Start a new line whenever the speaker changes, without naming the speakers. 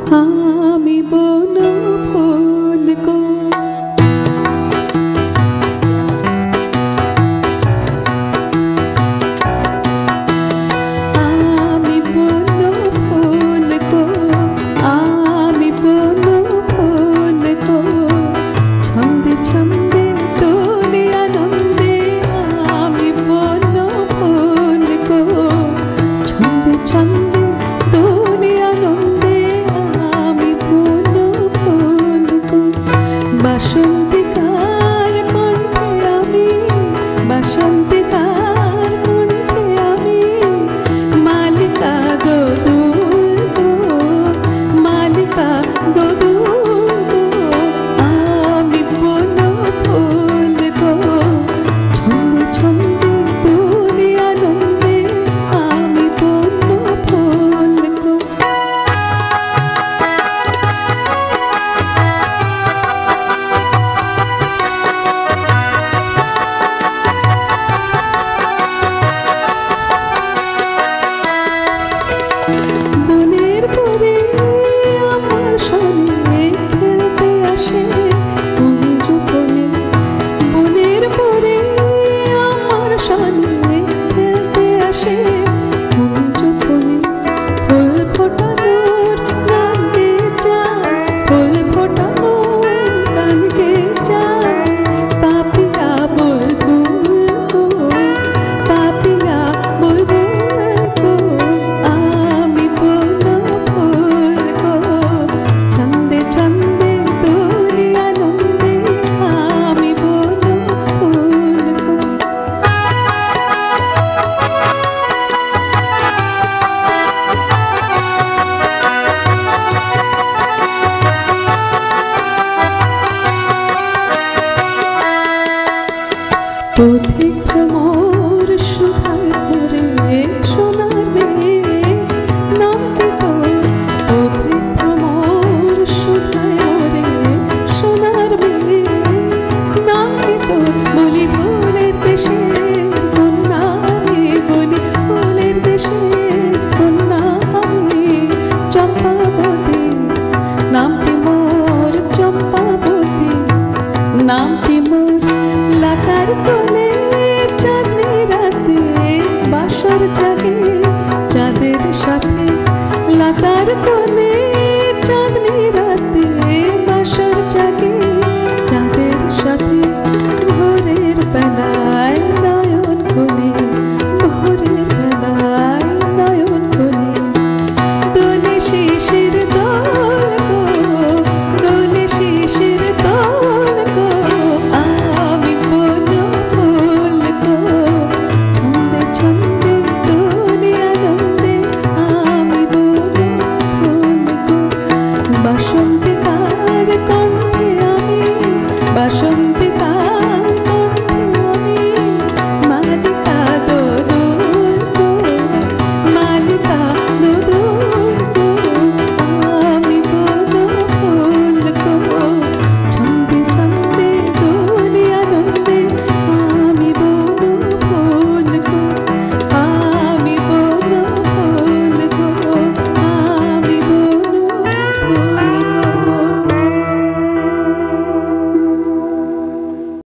আমি বন ফুল গো। আমি বন ফুল গো, আমি বন ফুল গো, ছন্দে ছন্দে তোরে আনন্দে। আমি বন ফুল গো, ছন্দে ছন্দে তোরে আনন্দে। আমি বন ফুল গো। বাসন্তিকার কণ্ঠে আমি, বাসন্তিকার কণ্ঠে আমি, মালিকা দোদুল গো, মালিকা দোদুল গো। আমি বন ফুল গো, ছন্দে ছন্দে তোরে আনন্দে। আমি বন ফুল গো। বনের পরে আমার সনে খেলতে আসে কুঞ্জ বনে। বনের পরে আমার সনে খেলতে আসে কুঞ্জ বনে। ফুল ফোটানোর গান গেয়ে যায়, ফুল ফোটানোর গান গেয়ে যায়। পাপিয়া বুলবুল গো, পাপিয়া বুলবুল গো। আমি বন ফুল গো, ছন্দে ছন্দে তোরে আনন্দে। আমি বন ফুল গো। পথিক ভ্রমর সুধায় ভরে সোনার মেয়ে, নাম কি তোর? পথিক ভ্রমর সুধায় ভরে সোনার মেয়ে, নাম কি তোর? বলি ফুলের দেশের কন্যা আমি, বলি ফুলের দেশের কন্যা আমি। চম্পাবতী নামটি মোর, চম্পাবতী নামটি মোর। লতার কোলে চাঁদনি রাতে বাসর জাগে চাঁদের সাথে। লতার কোলে